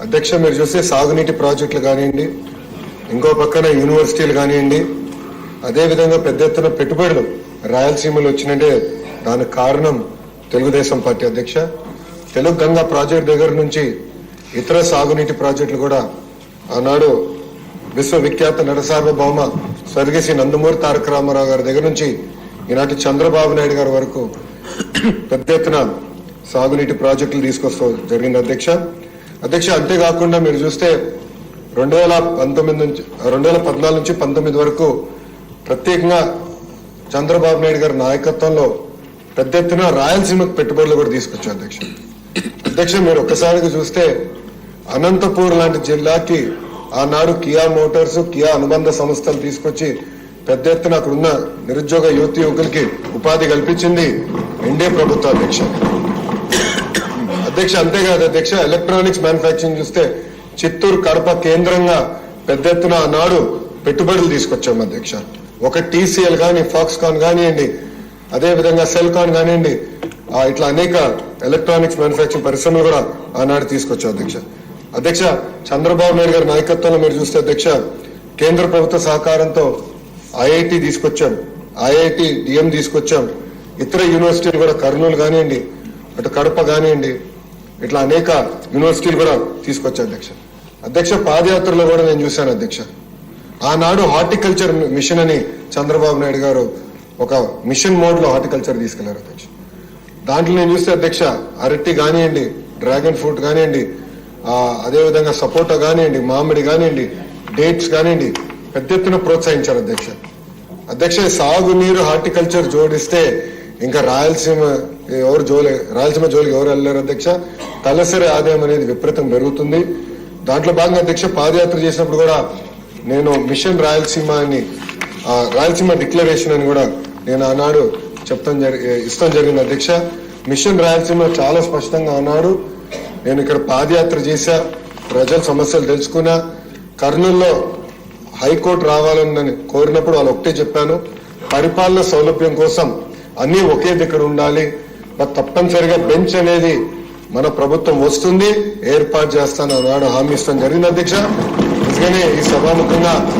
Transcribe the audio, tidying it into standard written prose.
అధ్యక్ష మీరు చూస్తే సాగునీటి ప్రాజెక్టులు కానివ్వండి, ఇంకో పక్కన యూనివర్సిటీలు కానివ్వండి, అదేవిధంగా పెద్ద ఎత్తున పెట్టుబడులు రాయలసీమలో వచ్చినట్టే దానికి కారణం తెలుగుదేశం పార్టీ. అధ్యక్ష తెలుగు గంగా ప్రాజెక్టు దగ్గర నుంచి ఇతర సాగునీటి ప్రాజెక్టులు కూడా ఆనాడు విశ్వవిఖ్యాత నటసార్వభౌమ స్వర్గీయ నందమూరి తారక రామారావు గారి దగ్గర నుంచి ఈనాటి చంద్రబాబు నాయుడు గారి వరకు పెద్ద ఎత్తున సాగునీటి ప్రాజెక్టులు తీసుకొస్తూ జరిగింది. అధ్యక్ష అంతేకాకుండా మీరు చూస్తే 2014 నుంచి 19 వరకు ప్రత్యేకంగా చంద్రబాబు నాయుడు గారి నాయకత్వంలో పెద్ద ఎత్తున రాయలసీమకు పెట్టుబడులు కూడా తీసుకొచ్చారు. అధ్యక్ష మీరు ఒక్కసారిగా చూస్తే అనంతపూర్ లాంటి జిల్లాకి ఆనాడు కియా మోటార్స్, కియా అనుబంధ సంస్థలు తీసుకొచ్చి పెద్ద ఎత్తున అక్కడున్న నిరుద్యోగ యువకులకి ఉపాధి కల్పించింది ఎన్డీఏ ప్రభుత్వం. అధ్యక్ష అంతేకాదు అధ్యక్ష ఎలక్ట్రానిక్స్ మ్యానుఫ్యాక్చరింగ్ చూస్తే చిత్తూరు, కడప కేంద్రంగా పెద్ద ఎత్తున ఆనాడు పెట్టుబడులు తీసుకొచ్చాం. అధ్యక్ష ఒక టీసీఎల్ కానీ, ఫాక్స్కాన్ కానివ్వండి, అదేవిధంగా సెల్కాన్ కానివ్వండి, ఇట్లా అనేక ఎలక్ట్రానిక్స్ మ్యానుఫ్యాక్చరింగ్ పరిశ్రమలు కూడా ఆనాడు తీసుకొచ్చాం. అధ్యక్ష చంద్రబాబు నాయుడు గారి నాయకత్వంలో మీరు చూస్తే అధ్యక్ష కేంద్ర ప్రభుత్వ సహకారంతో ఐఐటి తీసుకొచ్చాం, ఐఐటి డిఎం తీసుకొచ్చాం, ఇతర యూనివర్సిటీలు కూడా కర్నూలు కానివ్వండి, అటు కడప కానివ్వండి, ఇట్లా అనేక యూనివర్సిటీలు కూడా తీసుకొచ్చా. అధ్యక్ష పాదయాత్రలో కూడా నేను చూశాను. అధ్యక్ష ఆనాడు హార్టికల్చర్ మిషన్ అని చంద్రబాబు నాయుడు గారు ఒక మిషన్ మోడ్ లో హార్టికల్చర్ తీసుకెళ్లారు. అధ్యక్ష దాంట్లో నేను చూస్తే అధ్యక్ష అరటి కానివ్వండి, డ్రాగన్ ఫ్రూట్ కానివ్వండి, అదేవిధంగా సపోటా కానివ్వండి, మామిడి కానివ్వండి, డేట్స్ కానివ్వండి పెద్ద ఎత్తున ప్రోత్సహించారు. అధ్యక్ష సాగునీరు హార్టికల్చర్ జోడిస్తే ఇంకా రాయలసీమ జోలికి ఎవరు వెళ్ళారు. అధ్యక్ష తలసరి ఆదాయం అనేది విపరీతం పెరుగుతుంది. దాంట్లో భాగంగా అధ్యక్ష పాదయాత్ర చేసినప్పుడు కూడా నేను మిషన్ రాయలసీమ అని, రాయలసీమ డిక్లరేషన్ అని కూడా నేను ఆనాడు ఇస్తాం జరిగింది. అధ్యక్ష మిషన్ రాయలసీమ చాలా స్పష్టంగా ఆనాడు నేను ఇక్కడ పాదయాత్ర చేశా, ప్రజల సమస్యలు తెలుసుకున్నా. కర్నూలులో హైకోర్టు రావాలని కోరినప్పుడు వాళ్ళు ఒకటే చెప్పాను, పరిపాలన సౌలభ్యం కోసం అన్ని ఒకే దగ్గర ఉండాలి, తప్పనిసరిగా బెంచ్ అనేది మన ప్రభుత్వం వస్తుంది, ఏర్పాటు చేస్తాను అన్నాడు, హామీ ఇస్తాం జరిగింది. అధ్యక్ష నిజంగానే ఈ సభాముఖంగా